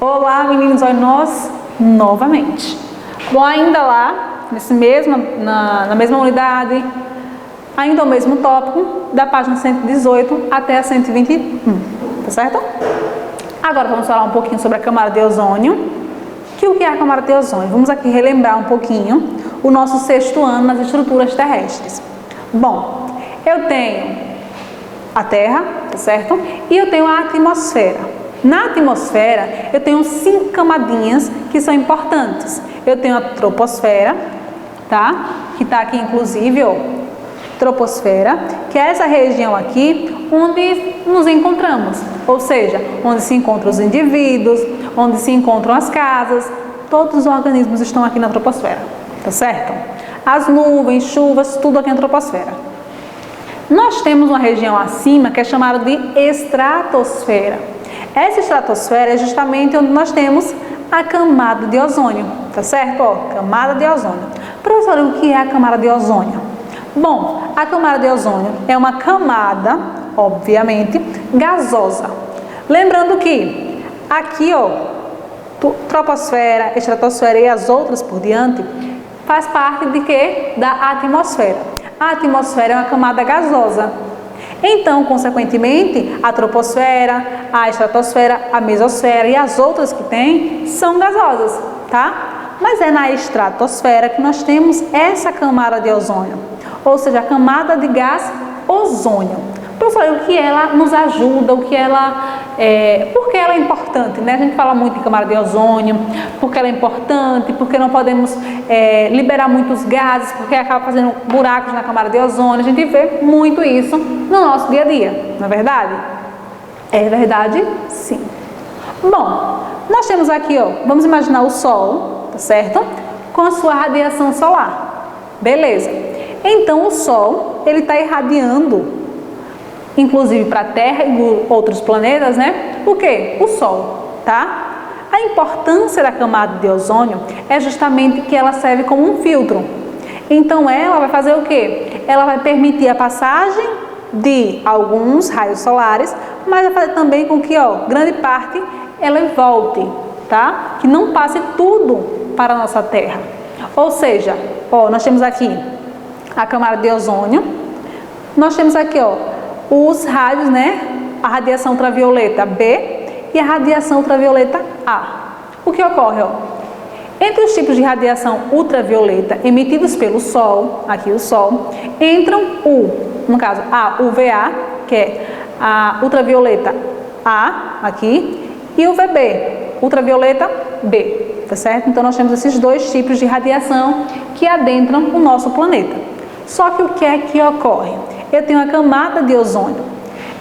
Olá, meninos, olha nós novamente. Bom, ainda lá, na mesma unidade, ainda o mesmo tópico, da página 118 até a 121, tá certo? Agora vamos falar um pouquinho sobre a camada de ozônio. O que é a camada de ozônio? Vamos aqui relembrar um pouquinho o nosso sexto ano nas estruturas terrestres. Bom, eu tenho a Terra, tá certo? E eu tenho a atmosfera. Na atmosfera, eu tenho 5 camadinhas que são importantes. Eu tenho a troposfera, tá? Que está aqui inclusive, ó, troposfera, que é essa região aqui onde nos encontramos. Ou seja, onde se encontram os indivíduos, onde se encontram as casas, todos os organismos estão aqui na troposfera, tá certo? As nuvens, chuvas, tudo aqui na troposfera. Nós temos uma região acima que é chamada de estratosfera. Essa estratosfera é justamente onde nós temos a camada de ozônio, tá certo? Ó, camada de ozônio. Professor, o que é a camada de ozônio? Bom, a camada de ozônio é uma camada, obviamente, gasosa. Lembrando que aqui, ó, troposfera, estratosfera e as outras por diante, faz parte de quê? Da atmosfera. A atmosfera é uma camada gasosa. Então, consequentemente, a troposfera, a estratosfera, a mesosfera e as outras que tem são gasosas, tá? Mas é na estratosfera que nós temos essa camada de ozônio, ou seja, a camada de gás ozônio. Professor, o que ela nos ajuda, por que ela é importante, né? A gente fala muito de camada de ozônio, porque ela é importante, porque não podemos liberar muitos gases, porque acaba fazendo buracos na camada de ozônio. A gente vê muito isso no nosso dia a dia, não é verdade? É verdade? Sim. Bom, nós temos aqui, ó, vamos imaginar o Sol, tá certo? Com a sua radiação solar. Beleza. Então, o Sol, ele está irradiando, inclusive para a Terra e outros planetas, né? O que? O Sol, tá? A importância da camada de ozônio é justamente que ela serve como um filtro. Então, ela vai fazer o quê? Ela vai permitir a passagem de alguns raios solares, mas vai fazer também com que, ó, grande parte ela volte, tá? Que não passe tudo para a nossa Terra. Ou seja, ó, nós temos aqui a camada de ozônio, nós temos aqui, ó, os raios, né? A radiação ultravioleta B e a radiação ultravioleta A. O que ocorre, ó? Entre os tipos de radiação ultravioleta emitidos pelo Sol, aqui o Sol, entram no caso, a UVA, que é a ultravioleta A, aqui, e UVB, ultravioleta B, tá certo? Então, nós temos esses dois tipos de radiação que adentram o nosso planeta. Só que o que é que ocorre? Eu tenho a camada de ozônio.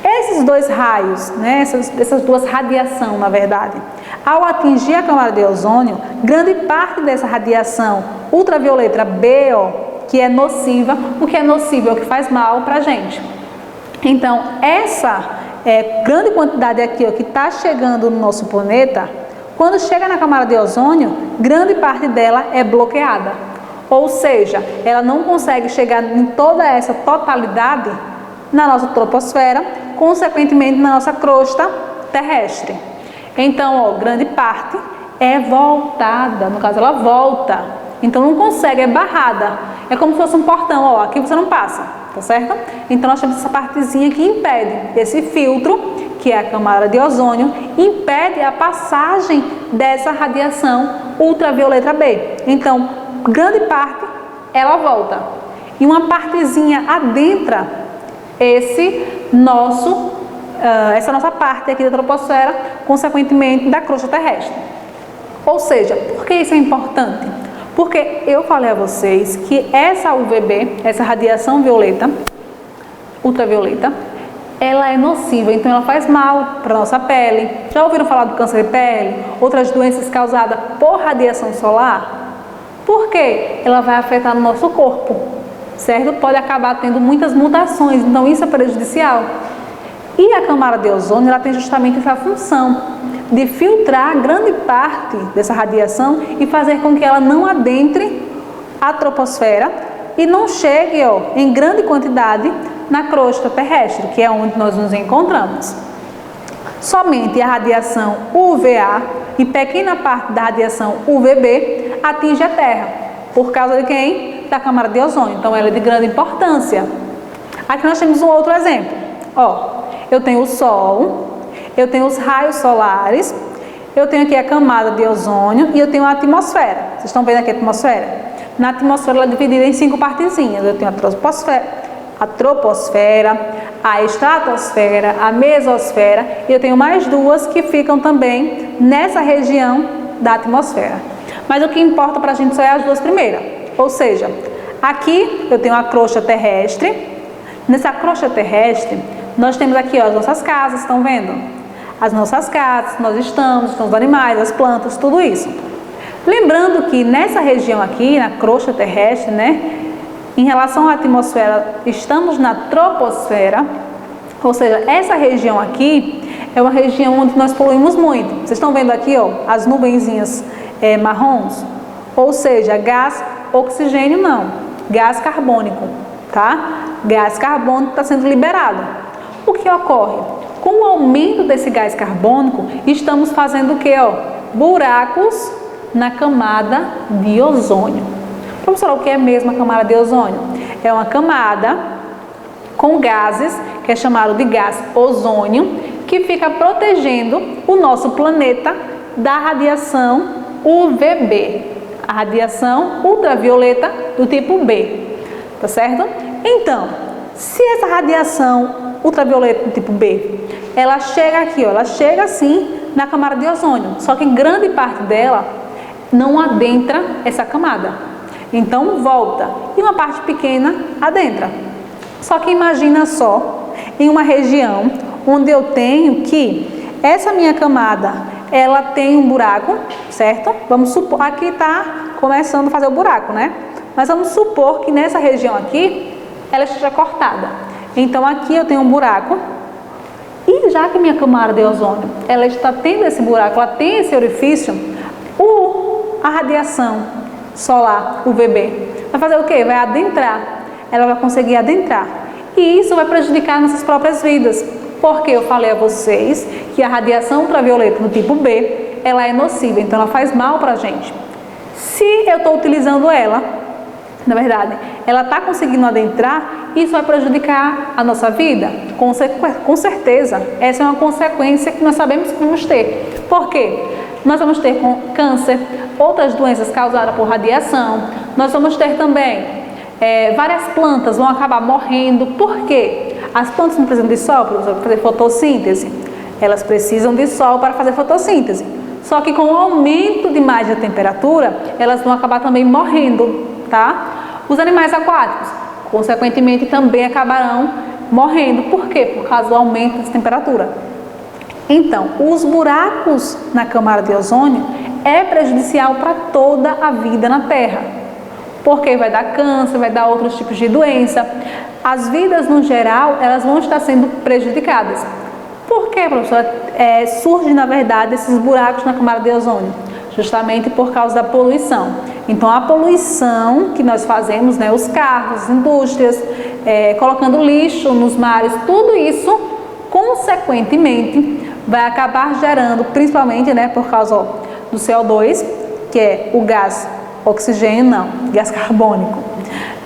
Esses dois raios, né, essas duas radiações, na verdade, ao atingir a camada de ozônio, grande parte dessa radiação ultravioleta B, ó, que é nociva, o que é nocivo é o que faz mal para a gente. Então, essa grande quantidade aqui, ó, que está chegando no nosso planeta, quando chega na camada de ozônio, grande parte dela é bloqueada. Ou seja, ela não consegue chegar em toda essa totalidade na nossa troposfera, consequentemente na nossa crosta terrestre. Então, ó, grande parte é voltada, no caso ela volta, então não consegue, é barrada. É como se fosse um portão, ó, aqui você não passa, tá certo? Então nós temos essa partezinha que impede, esse filtro, que é a camada de ozônio, impede a passagem dessa radiação ultravioleta B. Então, grande parte ela volta e uma partezinha adentra essa nossa parte aqui da troposfera, consequentemente da crosta terrestre. Ou seja, por que isso é importante? Porque eu falei a vocês que essa UVB, essa radiação violeta, ultravioleta, ela é nociva, então ela faz mal para a nossa pele. Já ouviram falar do câncer de pele? Outras doenças causadas por radiação solar? Por quê? Ela vai afetar no nosso corpo, certo? Pode acabar tendo muitas mutações, então isso é prejudicial. E a camada de ozônio, ela tem justamente essa função de filtrar grande parte dessa radiação e fazer com que ela não adentre à troposfera e não chegue em grande quantidade na crosta terrestre, que é onde nós nos encontramos. Somente a radiação UVA e pequena parte da radiação UVB atinge a Terra. Por causa de quem? Da camada de ozônio. Então, ela é de grande importância. Aqui nós temos um outro exemplo. Eu tenho o Sol, eu tenho os raios solares, eu tenho aqui a camada de ozônio e eu tenho a atmosfera. Vocês estão vendo aqui a atmosfera? Na atmosfera ela é dividida em 5 partezinhas. Eu tenho a troposfera, a estratosfera, a mesosfera e eu tenho mais 2 que ficam também nessa região da atmosfera. Mas o que importa para a gente só é as 2 primeiras. Ou seja, aqui eu tenho a crosta terrestre. Nessa crosta terrestre, nós temos aqui as nossas casas, estão vendo? As nossas casas, nós estão os animais, as plantas, tudo isso. Lembrando que nessa região aqui, na crosta terrestre, em relação à atmosfera, estamos na troposfera, ou seja, essa região aqui é uma região onde nós poluímos muito. Vocês estão vendo aqui, as nuvenzinhas marrons? Ou seja, gás, oxigênio não, gás carbônico, tá? Gás carbônico está sendo liberado. O que ocorre? Com o aumento desse gás carbônico, estamos fazendo o quê? Buracos na camada de ozônio. Professora, o que é mesmo a camada de ozônio? É uma camada com gases, que é chamado de gás ozônio, que fica protegendo o nosso planeta da radiação UVB, a radiação ultravioleta do tipo B, tá certo? Então, se essa radiação ultravioleta do tipo B, ela chega aqui, ela chega assim na camada de ozônio, só que grande parte dela não adentra essa camada, então volta, e uma parte pequena adentra. Só que imagina só, em uma região onde eu tenho que essa minha camada, ela tem um buraco, certo? Vamos supor, aqui está começando a fazer o buraco, mas vamos supor que nessa região aqui, ela esteja cortada. Então aqui eu tenho um buraco, e já que minha camada de ozônio, ela está tendo esse buraco, ela tem esse orifício, a radiação solar, UVB, vai fazer o quê? Vai adentrar, ela vai conseguir adentrar. E isso vai prejudicar nossas próprias vidas, porque eu falei a vocês que a radiação ultravioleta do tipo B, ela é nociva, então ela faz mal para a gente. Se eu estou utilizando ela, na verdade, ela está conseguindo adentrar, isso vai prejudicar a nossa vida? Com certeza, essa é uma consequência que nós sabemos que vamos ter. Por quê? Nós vamos ter câncer, outras doenças causadas por radiação, nós vamos ter também várias plantas vão acabar morrendo. Por quê? As plantas não precisam de sol para fazer fotossíntese, elas precisam de sol para fazer fotossíntese. Só que com o aumento demais da temperatura, elas vão acabar também morrendo, tá? Os animais aquáticos, consequentemente, também acabarão morrendo. Por quê? Por causa do aumento da temperatura. Então, os buracos na camada de ozônio é prejudicial para toda a vida na Terra. Porque vai dar câncer, vai dar outros tipos de doença. As vidas, no geral, elas vão estar sendo prejudicadas. Por que, professora, surgem, na verdade, esses buracos na camada de ozônio? Justamente por causa da poluição. Então, a poluição que nós fazemos, os carros, as indústrias, colocando lixo nos mares, tudo isso, consequentemente, vai acabar gerando, principalmente, por causa do CO2, que é o gás oxigênio, não, gás carbônico.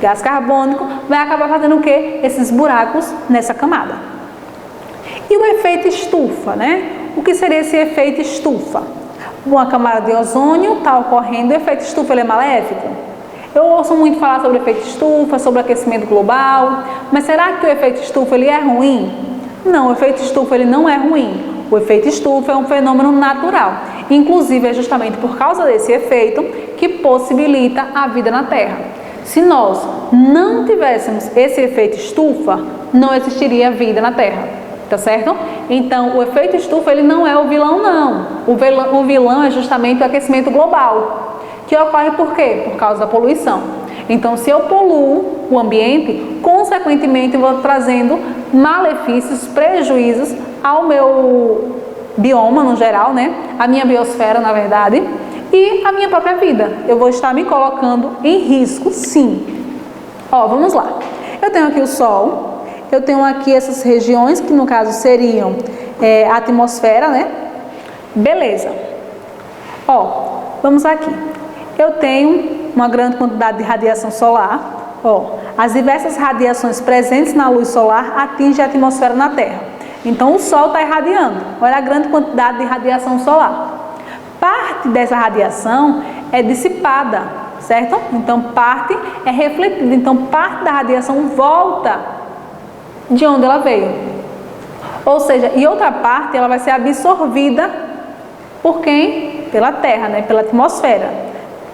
Gás carbônico vai acabar fazendo o quê? Esses buracos nessa camada. E o efeito estufa, O que seria esse efeito estufa? Uma camada de ozônio está ocorrendo, o efeito estufa ele é maléfico? Eu ouço muito falar sobre o efeito estufa, sobre o aquecimento global, mas será que o efeito estufa ele é ruim? Não, o efeito estufa ele não é ruim. O efeito estufa é um fenômeno natural. Inclusive, é justamente por causa desse efeito que possibilita a vida na Terra. Se nós não tivéssemos esse efeito estufa, não existiria vida na Terra. Tá certo? Então, o efeito estufa ele não é o vilão, não. O vilão é justamente o aquecimento global. Que ocorre por quê? Por causa da poluição. Então, se eu poluo o ambiente, consequentemente, eu vou trazendo malefícios, prejuízos ao meu bioma no geral, A minha biosfera, na verdade. e a minha própria vida. Eu vou estar me colocando em risco, sim. Ó, vamos lá. Eu tenho aqui o Sol, eu tenho aqui essas regiões, que no caso seriam a atmosfera, né? Beleza. Ó, vamos aqui. Eu tenho uma grande quantidade de radiação solar. Ó, as diversas radiações presentes na luz solar atingem a atmosfera na Terra. Então, o Sol está irradiando. Olha a grande quantidade de radiação solar. Parte dessa radiação é dissipada, certo? Então, parte é refletida. Então, parte da radiação volta de onde ela veio. Ou seja, e outra parte ela vai ser absorvida por quem? Pela Terra, né? Pela atmosfera.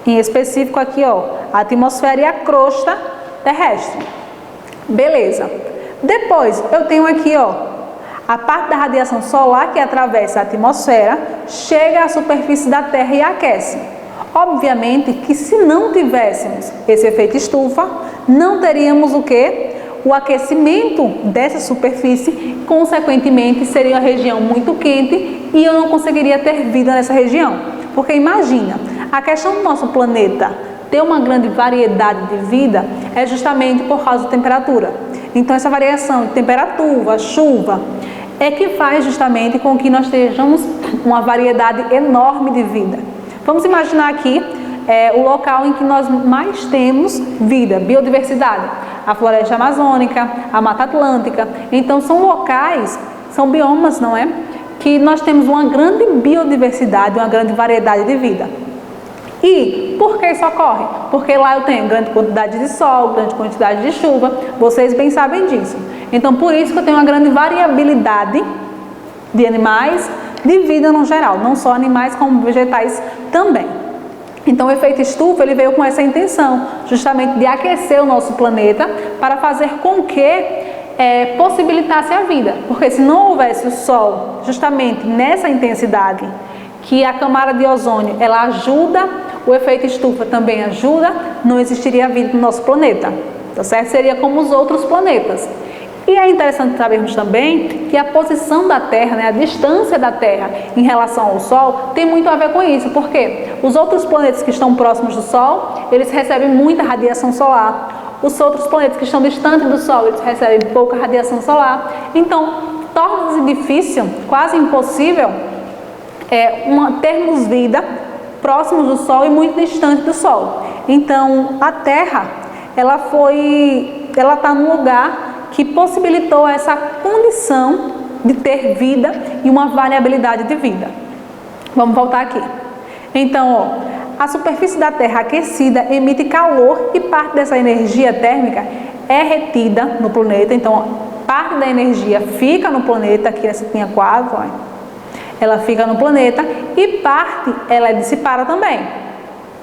Em específico aqui, ó, a atmosfera e a crosta terrestre. Beleza. Depois, eu tenho aqui, ó, a parte da radiação solar que atravessa a atmosfera, chega à superfície da Terra e aquece. Obviamente que se não tivéssemos esse efeito estufa, não teríamos o quê? O aquecimento dessa superfície, consequentemente seria uma região muito quente e eu não conseguiria ter vida nessa região. Porque imagina, a questão do nosso planeta ter uma grande variedade de vida é justamente por causa da temperatura. Então essa variação de temperatura, chuva, é que faz justamente com que nós tenhamos uma variedade enorme de vida. Vamos imaginar aqui o local em que nós mais temos vida, biodiversidade. A floresta amazônica, a Mata Atlântica. Então são locais, são biomas, não é? Que nós temos uma grande biodiversidade, uma grande variedade de vida. E por que isso ocorre? Porque lá eu tenho grande quantidade de sol, grande quantidade de chuva, vocês bem sabem disso. Então por isso que eu tenho uma grande variabilidade de animais, de vida no geral, não só animais como vegetais também. Então o efeito estufa ele veio com essa intenção, justamente de aquecer o nosso planeta para fazer com que possibilitasse a vida. Porque se não houvesse o Sol justamente nessa intensidade, que a camada de ozônio ela ajuda, o efeito estufa também ajuda, não existiria vida no nosso planeta, tá certo? Seria como os outros planetas. E é interessante sabermos também que a posição da Terra, né, a distância da Terra em relação ao Sol, tem muito a ver com isso, porque os outros planetas que estão próximos do Sol, eles recebem muita radiação solar. Os outros planetas que estão distantes do Sol, eles recebem pouca radiação solar. Então, torna-se difícil, quase impossível, termos vida próximos do Sol e muito distante do Sol. Então, a Terra, ela está num lugar que possibilitou essa condição de ter vida e uma variabilidade de vida. Vamos voltar aqui. Então, ó, a superfície da Terra aquecida emite calor e parte dessa energia térmica é retida no planeta. Então, parte da energia fica no planeta, aqui nessa linha 4, ó, ela fica no planeta e parte ela é dissipada também.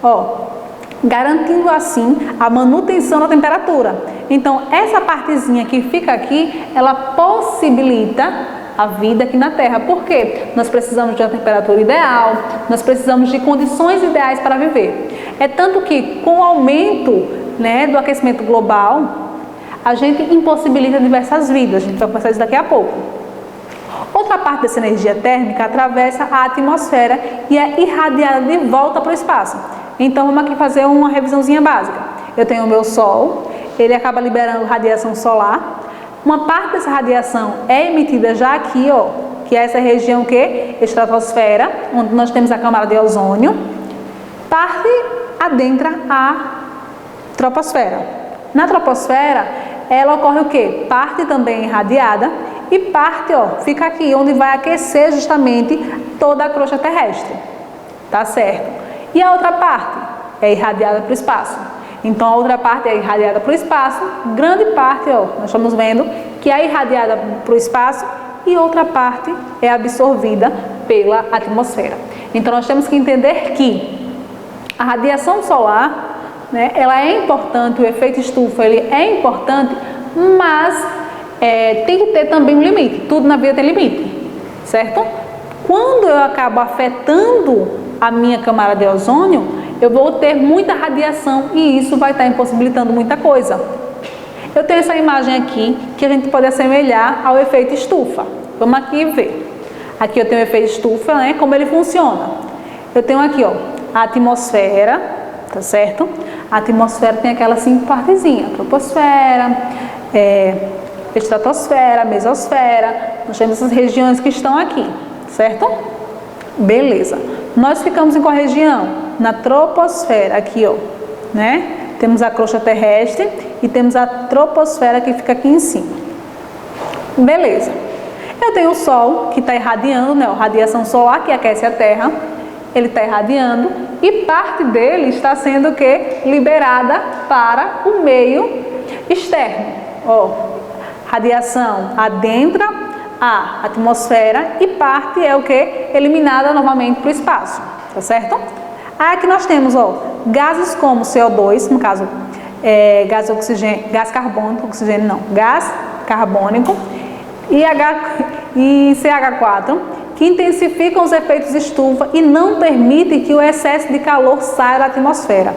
Ó, garantindo assim a manutenção da temperatura. Então, essa partezinha que fica aqui, ela possibilita a vida aqui na Terra. Por quê? Nós precisamos de uma temperatura ideal, nós precisamos de condições ideais para viver. É tanto que, com o aumento, né, do aquecimento global, a gente impossibilita diversas vidas. A gente vai conversar isso daqui a pouco. Outra parte dessa energia térmica atravessa a atmosfera e é irradiada de volta para o espaço. Então, vamos aqui fazer uma revisãozinha básica. Eu tenho o meu Sol, ele acaba liberando radiação solar. Uma parte dessa radiação é emitida já aqui, ó, que é essa região que? Estratosfera, onde nós temos a camada de ozônio. Parte adentra a troposfera. Na troposfera, ela ocorre o quê? Parte também irradiada e parte, ó, fica aqui, onde vai aquecer justamente toda a crosta terrestre. Tá certo? E a outra parte é irradiada para o espaço. Então, a outra parte é irradiada para o espaço, grande parte, ó, nós estamos vendo que é irradiada para o espaço e outra parte é absorvida pela atmosfera. Então, nós temos que entender que a radiação solar, né, ela é importante, o efeito estufa ele é importante, mas tem que ter também um limite. Tudo na vida tem limite, certo? Quando eu acabo afetando a minha camada de ozônio, eu vou ter muita radiação e isso vai estar impossibilitando muita coisa. Eu tenho essa imagem aqui que a gente pode assemelhar ao efeito estufa. Vamos aqui ver. Aqui eu tenho o efeito estufa, né? Como ele funciona. Eu tenho aqui, ó, a atmosfera, tá certo? A atmosfera tem aquelas 5 partezinhas, troposfera, estratosfera, mesosfera, nós temos essas regiões que estão aqui, certo? Beleza. Nós ficamos em qual região? Na troposfera, aqui, ó, né? Temos a crosta terrestre e temos a troposfera que fica aqui em cima. Beleza. Eu tenho o Sol que está irradiando, né? A radiação solar que aquece a Terra, ele está irradiando e parte dele está sendo o quê? Liberada para o meio externo. Ó, radiação adentra a atmosfera e parte é o que? Eliminada novamente para o espaço, tá certo? Aí aqui nós temos, ó, gases como CO2, no caso, gás oxigênio, gás carbônico, oxigênio não, gás carbônico e CH4, que intensificam os efeitos estufa e não permitem que o excesso de calor saia da atmosfera.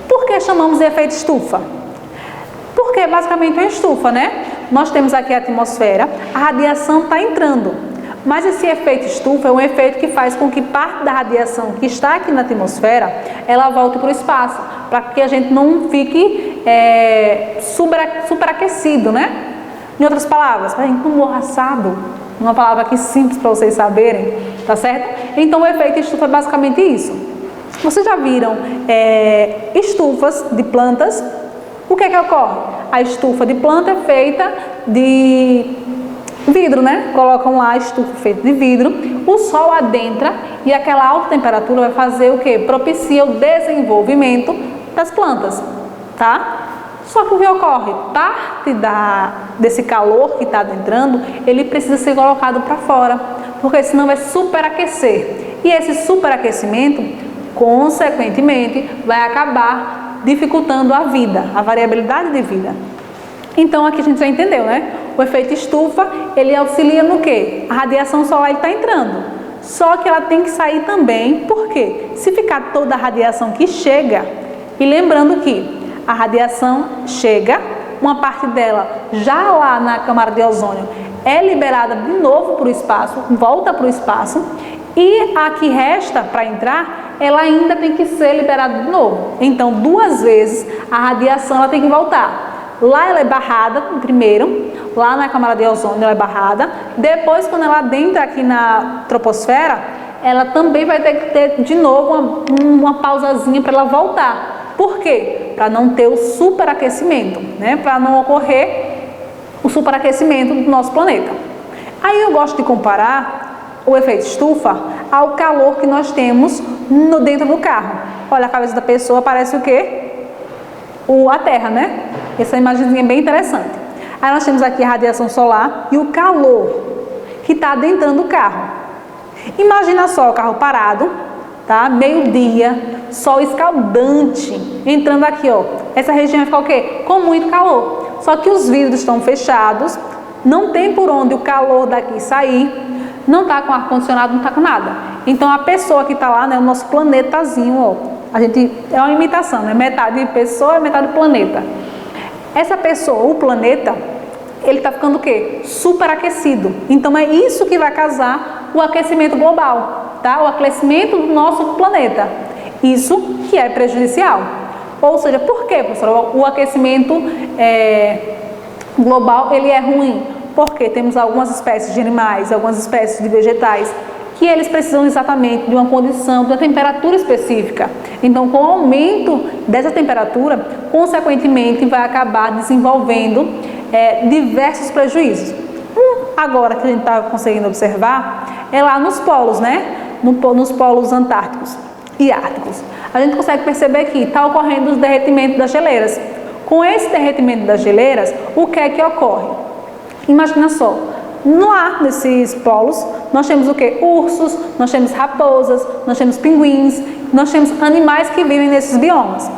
Por que chamamos de efeito estufa? Porque basicamente é uma estufa, né? Nós temos aqui a atmosfera, a radiação está entrando, mas esse efeito estufa é um efeito que faz com que parte da radiação que está aqui na atmosfera, ela volte para o espaço, para que a gente não fique superaquecido, né? Em outras palavras, para a gente não morra assado, uma palavra aqui simples para vocês saberem, tá certo? Então o efeito estufa é basicamente isso. Vocês já viram estufas de plantas? O que é que ocorre? A estufa de planta é feita de vidro, né? Colocam lá a estufa feita de vidro, o sol adentra e aquela alta temperatura vai fazer o quê? Propicia o desenvolvimento das plantas, tá? Só que o que ocorre? Parte desse calor que está adentrando, ele precisa ser colocado para fora, porque senão vai superaquecer. E esse superaquecimento, consequentemente, vai acabar dificultando a vida, a variabilidade de vida. Então aqui a gente já entendeu, né? O efeito estufa, ele auxilia no quê? A radiação solar está entrando, só que ela tem que sair também, por quê? Se ficar toda a radiação que chega, e lembrando que a radiação chega, uma parte dela já lá na camada de ozônio é liberada de novo para o espaço, volta para o espaço, e a que resta para entrar, ela ainda tem que ser liberada de novo. Então, 2 vezes a radiação ela tem que voltar. Lá ela é barrada primeiro, lá na camada de ozônio ela é barrada, depois quando ela adentra aqui na troposfera, ela também vai ter que ter de novo uma pausazinha para ela voltar. Por quê? Para não ter o superaquecimento, né? Para não ocorrer o superaquecimento do nosso planeta. Aí eu gosto de comparar o efeito estufa ao calor que nós temos dentro do carro. Olha, a cabeça da pessoa parece o quê? A Terra, né? Essa imagenzinha é bem interessante. Aí nós temos aqui a radiação solar e o calor que está adentrando o carro. Imagina só o carro parado, tá? Meio-dia, sol escaldante, entrando aqui, ó. Essa região vai ficar o quê? Com muito calor. Só que os vidros estão fechados, não tem por onde o calor daqui sair, não está com ar-condicionado, não está com nada. Então a pessoa que está lá, né, o nosso planetazinho, ó, a gente, é uma imitação, né? Metade pessoa, metade planeta. Essa pessoa, o planeta, ele está ficando o quê? Superaquecido. Então é isso que vai causar o aquecimento global, tá? O aquecimento do nosso planeta. Isso que é prejudicial. Ou seja, por quê, professora? O aquecimento global, ele é ruim. Porque temos algumas espécies de animais, algumas espécies de vegetais, que eles precisam exatamente de uma condição, de uma temperatura específica. Então, com o aumento dessa temperatura, consequentemente, vai acabar desenvolvendo diversos prejuízos. Agora que a gente está conseguindo observar, é lá nos polos, né? Nos polos antárticos e árticos. A gente consegue perceber que está ocorrendo o derretimento das geleiras. Com esse derretimento das geleiras, o que é que ocorre? Imagina só, no ar desses polos, nós temos o quê? Ursos, nós temos raposas, nós temos pinguins, nós temos animais que vivem nesses biomas.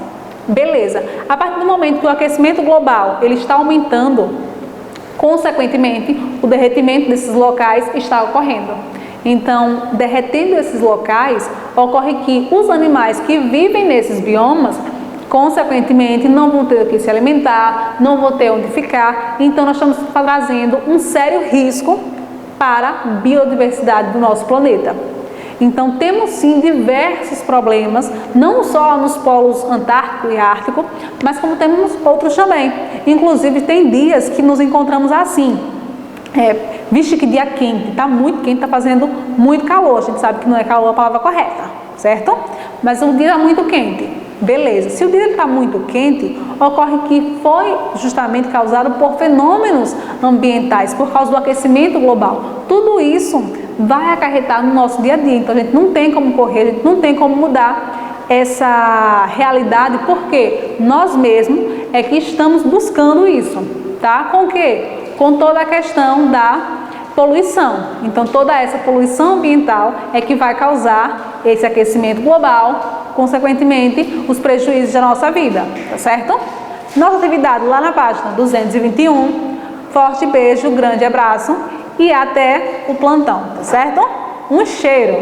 Beleza. A partir do momento que o aquecimento global ele está aumentando, consequentemente, o derretimento desses locais está ocorrendo. Então, derretendo esses locais, ocorre que os animais que vivem nesses biomas, consequentemente, não vão ter o que se alimentar, não vão ter onde ficar. Então, nós estamos trazendo um sério risco para a biodiversidade do nosso planeta. Então temos sim diversos problemas, não só nos polos Antártico e Ártico, mas como temos outros também. Inclusive tem dias que nos encontramos assim, vixe que dia quente, está muito quente, está fazendo muito calor, a gente sabe que não é calor a palavra correta, certo? Mas o dia é muito quente, beleza. Se o dia está muito quente, ocorre que foi justamente causado por fenômenos ambientais, por causa do aquecimento global. Tudo isso vai acarretar no nosso dia a dia, então a gente não tem como correr, a gente não tem como mudar essa realidade, porque nós mesmos é que estamos buscando isso, tá? Com o quê? Com toda a questão da poluição. Então toda essa poluição ambiental é que vai causar esse aquecimento global, consequentemente os prejuízos da nossa vida, tá certo? Nossa atividade lá na página 221. Forte beijo, grande abraço e até o plantão, tá certo? Um cheiro!